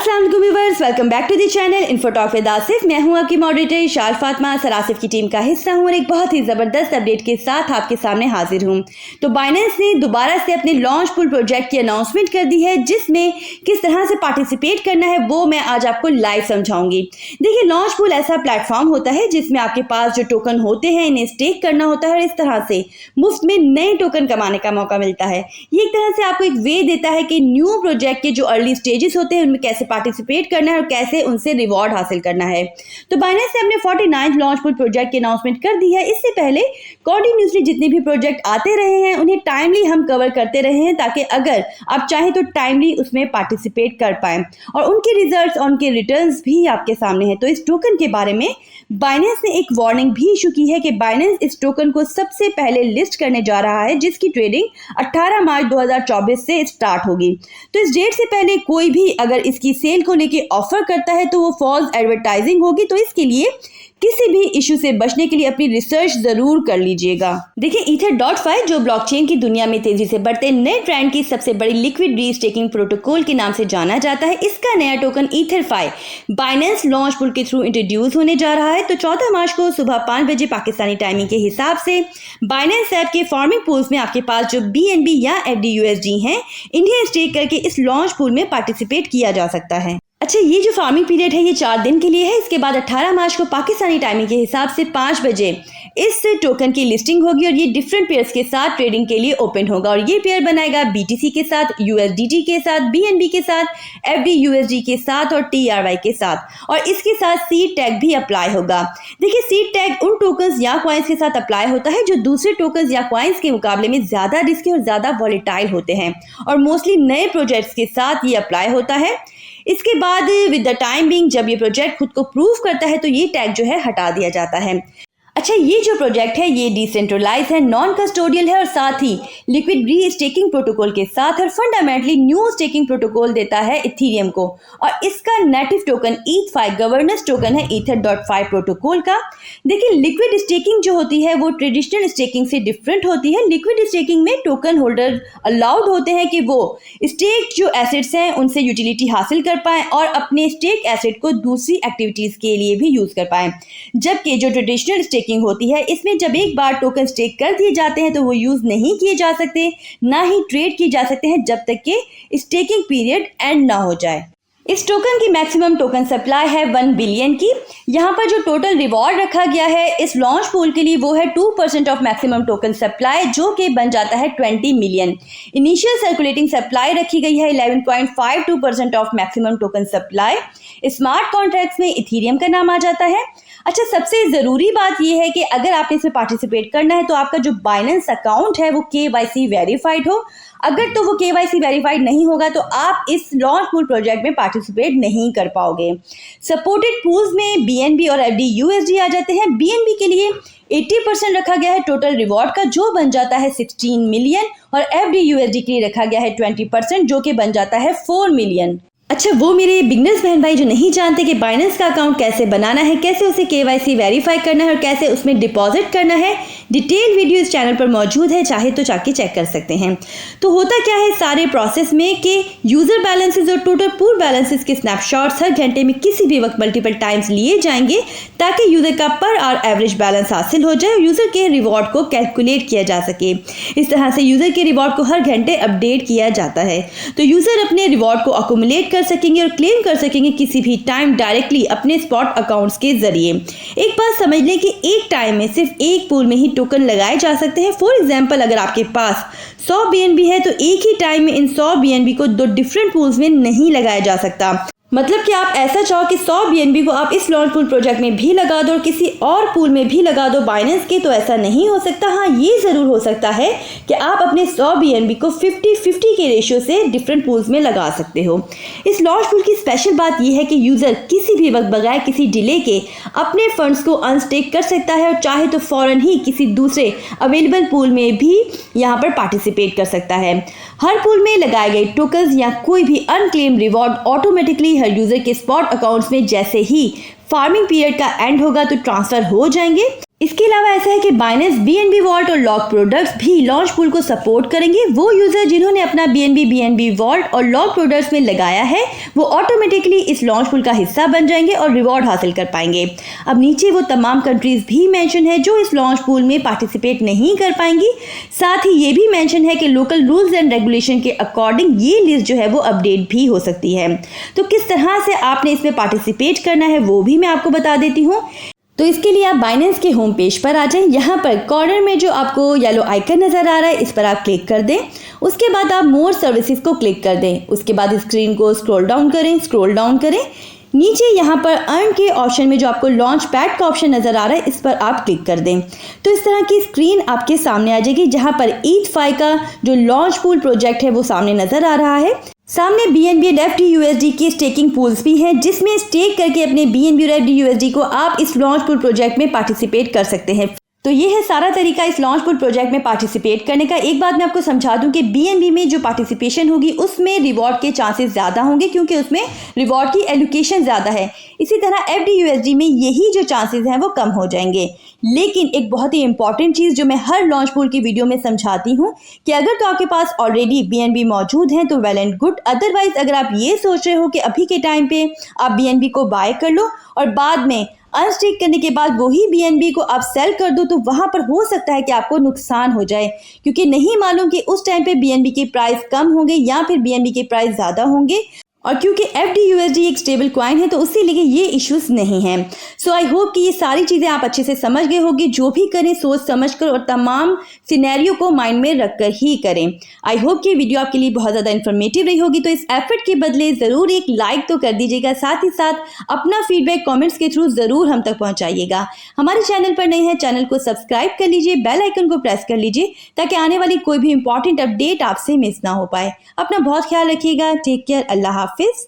अस्सलाम वालेकुम viewers, welcome back to the channel info talk with Asif. मैं हूं आपकी मॉडरेटर शार फातिमा, सर आसिफ की टीम का हिस्सा हूं और एक बहुत ही ज़बरदस्त अपडेट के साथ आपके सामने हाजिर हूं। तो बाइनेंस ने दोबारा से अपने लॉन्च पूल प्रोजेक्ट की अनाउंसमेंट कर दी है, जिसमें किस तरह से पार्टिसिपेट करना है वो मैं आज आपको लाइव समझाऊंगी। देखिए, लॉन्च पूल ऐसा प्लेटफॉर्म होता है जिसमें आपके पास जो टोकन होते हैं इन्हें स्टेक करना होता है और इस तरह से मुफ्त में नए टोकन कमाने का मौका मिलता है। ये एक तरह से आपको एक वे देता है कि न्यू प्रोजेक्ट के जो अर्ली स्टेजेस होते हैं उनमें कैसे पार्टिसिपेट करना है और कैसे उनसे रिवॉर्ड हासिल करना है। तो बाइनेंस ने अपने 49th लॉन्च पूल प्रोजेक्ट की अनाउंसमेंट कर दी है। इससे पहले कंटिन्यूअसली जितने भी प्रोजेक्ट आते रहे हैं उन्हें टाइमली हम कवर करते रहे हैं, ताकि अगर आप चाहें तो टाइमली उसमें पार्टिसिपेट कर पाएं और उनके रिजल्ट्स और उनके रिटर्न्स भी आपके सामने हैं। तो इस टोकन के बारे में बाइनेंस ने एक वार्निंग भी इशू की है कि बाइनेंस इस टोकन को सबसे पहले लिस्ट करने जा रहा है, जिसकी ट्रेडिंग 18 मार्च 2024 से स्टार्ट होगी। तो इस डेट से पहले कोई भी अगर इसकी सेल को लेके ऑफर करता है तो वो फॉल्स एडवर्टाइजिंग होगी। तो इसके लिए किसी भी इशू से बचने के लिए अपनी रिसर्च जरूर कर लीजिएगा। देखिए, ईथर.5 जो ब्लॉकचेन की दुनिया में तेजी से बढ़ते नए ट्रेंड की सबसे बड़ी लिक्विड री-स्टेकिंग प्रोटोकॉल के नाम से जाना जाता है। इसका नया टोकन ईथर.5 बाइनेंस लॉन्च पूल के थ्रू इंट्रोड्यूस होने जा रहा है। तो 14 मार्च को सुबह 5 बजे पाकिस्तानी टाइमिंग के हिसाब से बाइनेंस ऐप के फार्मिंग पूल्स में आपके पास जो BNB या FDUSD हैं, इन्हें स्टेक करके इस लॉन्च पूल में पार्टिसिपेट किया जा सकता है। अच्छा, ये जो फार्मिंग पीरियड है ये 4 दिन के लिए है। इसके बाद 18 मार्च को पाकिस्तानी टाइमिंग के हिसाब से 5 बजे इस टोकन की लिस्टिंग होगी और ये डिफरेंट पेयर्स के साथ ट्रेडिंग के लिए ओपन होगा और ये पेयर बनाएगा BTC के साथ, USDT के साथ, BNB के साथ, FDUSD के साथ और TRY के साथ, और इसके साथ सीड टैग भी अप्लाई होगा। देखिए, सीड टैग उन टोकन्स या कॉइन्स के साथ अप्लाई होता है जो दूसरे टोकन्स या कॉइन्स के मुकाबले में ज्यादा रिस्की और ज्यादा वॉलेटाइल होते हैं और मोस्टली नए प्रोजेक्ट्स के साथ ये अप्लाई होता है। इसके बाद विद द टाइम बिंग जब ये प्रोजेक्ट खुद को प्रूव करता है तो ये टैग जो है हटा दिया जाता है। अच्छा, ये जो प्रोजेक्ट है ये डिसेंट्रलाइज है, नॉन कस्टोडियल है और साथ ही लिक्विड री स्टेकिंग प्रोटोकॉल के साथ और फंडामेंटली न्यू स्टेकिंग प्रोटोकॉल देता है इथेरियम को, और इसका native token ETH5 governance token है ईथर.5 प्रोटोकॉल का। देखिए, लिक्विड स्टेकिंग जो होती है वो ट्रेडिशनल स्टेकिंग से डिफरेंट होती है। लिक्विड स्टेकिंग में टोकन होल्डर अलाउड होते हैं कि वो स्टेक जो एसेट्स हैं उनसे यूटिलिटी हासिल कर पाएं और अपने स्टेक एसेट को दूसरी एक्टिविटीज के लिए भी यूज कर पाएं, जबकि जो ट्रेडिशनल स्टेकिंग होती है इसमें जब एक बार टोकन स्टेक कर दिए जाते हैं तो वो यूज नहीं किए जा सकते, ना ही ट्रेड किए जा सकते हैं जब तक कि स्टेकिंग पीरियड एंड ना हो जाए। इस टोकन की मैक्सिमम टोकन सप्लाई है 1 बिलियन की। यहाँ पर जो टोटल रिवॉर्ड रखा गया है इस लॉन्च पूल के लिए वो है 2% ऑफ मैक्सिमम टोकन सप्लाई, जो कि बन जाता है 20 मिलियन। इनिशियल सर्कुलेटिंग सप्लाई रखी गई है 11.52% of maximum token supply. Smart contracts में इथेरियम का नाम आ जाता है। अच्छा, सबसे ज़रूरी बात यह है कि अगर आपने इसमें पार्टिसिपेट करना है तो आपका जो बाइनेंस अकाउंट है वो KYC वेरीफाइड हो। अगर तो वो KYC वेरीफाइड नहीं होगा तो आप इस लॉन्च पूल प्रोजेक्ट में पार्टिसिपेट नहीं कर पाओगे। सपोर्टेड पूल्स में BNB और FDUSD आ जाते हैं। BNB के लिए 80% रखा गया है टोटल रिवॉर्ड का, जो बन जाता है 16 मिलियन, और FDUSD के लिए रखा गया है 20%, जो कि बन जाता है 4 मिलियन। अच्छा, वो मेरे बिगनर्स बहन भाई जो नहीं जानते कि बाइनेंस का अकाउंट कैसे बनाना है, कैसे उसे KYC वेरीफाई करना है और कैसे उसमें डिपॉजिट करना है, डिटेल वीडियो इस चैनल पर मौजूद है, चाहे तो जाके चेक कर सकते हैं। तो होता क्या है सारे प्रोसेस में कि यूजर बैलेंसेस और टोटल पूल बैलेंसेस के स्नैपशॉट्स हर घंटे में किसी भी वक्त मल्टीपल टाइम्स लिए जाएंगे, ताकि यूजर का पर आवर एवरेज बैलेंस हासिल हो जाए और यूजर के रिवॉर्ड को कैलकुलेट किया जा सके। इस तरह से यूजर के रिवॉर्ड को हर घंटे अपडेट किया जाता है, तो यूजर अपने रिवॉर्ड को अकोमुलेट कर सकेंगे और क्लेम कर सकेंगे किसी भी टाइम डायरेक्टली अपने स्पॉट अकाउंट्स के जरिए। एक बात समझ लें कि एक टाइम में सिर्फ एक पूल में ही टोकन लगाए जा सकते हैं। फॉर एग्जांपल, अगर आपके पास 100 BNB है तो एक ही टाइम में इन 100 BNB को 2 डिफरेंट पूल्स में नहीं लगाया जा सकता। मतलब कि आप ऐसा चाहो कि 100 BNB को आप इस लॉन्च पूल प्रोजेक्ट में भी लगा दो और किसी और पूल में भी लगा दो बाइनेंस के, तो ऐसा नहीं हो सकता। हाँ, ये ज़रूर हो सकता है कि आप अपने 100 BNB को 50-50 के रेशियो से डिफरेंट पूल्स में लगा सकते हो। इस लॉन्च पूल की स्पेशल बात यह है कि यूज़र किसी भी वक्त बगैर किसी डिले के अपने फंड्स को अनस्टेक कर सकता है और चाहे तो फ़ौरन ही किसी दूसरे अवेलेबल पूल में भी यहाँ पर पार्टिसिपेट कर सकता है। हर पूल में लगाए गए टोकन्स या कोई भी अनक्लेम रिवॉर्ड ऑटोमेटिकली हर यूजर के स्पॉट अकाउंट्स में जैसे ही फार्मिंग पीरियड का एंड होगा तो ट्रांसफर हो जाएंगे। इसके अलावा ऐसा है कि बाइनेंस BNB वॉल्ट और लॉक प्रोडक्ट्स भी लॉन्च पूल को सपोर्ट करेंगे। वो यूजर जिन्होंने अपना BNB वॉल्ट और लॉक प्रोडक्ट्स में लगाया है वो ऑटोमेटिकली इस लॉन्च पूल का हिस्सा बन जाएंगे और रिवॉर्ड हासिल कर पाएंगे। अब नीचे वो तमाम कंट्रीज भी मेंशन है जो इस लॉन्च पूल में पार्टिसिपेट नहीं कर पाएंगी। साथ ही ये भी मेंशन है कि लोकल रूल्स एंड रेगुलेशन के अकॉर्डिंग ये लिस्ट जो है वो अपडेट भी हो सकती है। तो किस तरह से आपने इसमें पार्टिसिपेट करना है वो भी मैं आपको बता देती हूँ। तो इसके लिए आप बाइनेंस के होम पेज पर आ जाएं। यहाँ पर कॉर्नर में जो आपको येलो आइकन नज़र आ रहा है इस पर आप क्लिक कर दें। उसके बाद आप मोर सर्विसेज को क्लिक कर दें। उसके बाद स्क्रीन को स्क्रॉल डाउन करें। नीचे यहाँ पर अर्न के ऑप्शन में जो आपको लॉन्च पैड का ऑप्शन नज़र आ रहा है इस पर आप क्लिक कर दें। तो इस तरह की स्क्रीन आपके सामने आ जाएगी जहाँ पर ETHFI का जो लॉन्च पूल प्रोजेक्ट है वो सामने नज़र आ रहा है। सामने BNB और FDUSD की स्टेकिंग पूल्स भी हैं जिसमें स्टेक करके अपने BNB और FDUSD को आप इस लॉन्च पूल प्रोजेक्ट में पार्टिसिपेट कर सकते हैं। तो ये है सारा तरीका इस लॉन्च पूल प्रोजेक्ट में पार्टिसिपेट करने का। एक बात मैं आपको समझा दूं कि BNB में जो पार्टिसिपेशन होगी उसमें रिवॉर्ड के चांसेस ज़्यादा होंगे क्योंकि उसमें रिवॉर्ड की एलोकेशन ज़्यादा है। इसी तरह FDUSD में यही जो चांसेस हैं वो कम हो जाएंगे। लेकिन एक बहुत ही इंपॉर्टेंट चीज़ जो मैं हर लॉन्च पूल की वीडियो में समझाती हूँ कि अगर तो आपके पास ऑलरेडी BNB मौजूद हैं तो वेल एंड गुड। अदरवाइज अगर आप ये सोच रहे हो कि अभी के टाइम पे आप BNB को बाय कर लो और बाद में अनस्टेक करने के बाद वही BNB को आप सेल कर दो तो वहां पर हो सकता है कि आपको नुकसान हो जाए क्योंकि नहीं मालूम कि उस टाइम पे BNB के प्राइस कम होंगे या फिर BNB के प्राइस ज़्यादा होंगे। और क्योंकि FDUSD एक स्टेबल कॉइन है तो उसी लिए ये इश्यूज नहीं हैं। सो आई होप कि ये सारी चीज़ें आप अच्छे से समझ गए होंगे। जो भी करें सोच समझ कर और तमाम सिनेरियो को माइंड में रखकर ही करें। आई होप कि वीडियो आपके लिए बहुत ज़्यादा इन्फॉर्मेटिव रही होगी। तो इस एफर्ट के बदले ज़रूर एक लाइक तो कर दीजिएगा, साथ ही साथ अपना फीडबैक कॉमेंट्स के थ्रू ज़रूर हम तक पहुँचाइएगा। हमारे चैनल पर नए हैं, चैनल को सब्सक्राइब कर लीजिए, बेल आइकन को प्रेस कर लीजिए ताकि आने वाली कोई भी इंपॉर्टेंट अपडेट आपसे मिस ना हो पाए। अपना बहुत ख्याल रखिएगा। Take care. अल्लाह हाफिज़।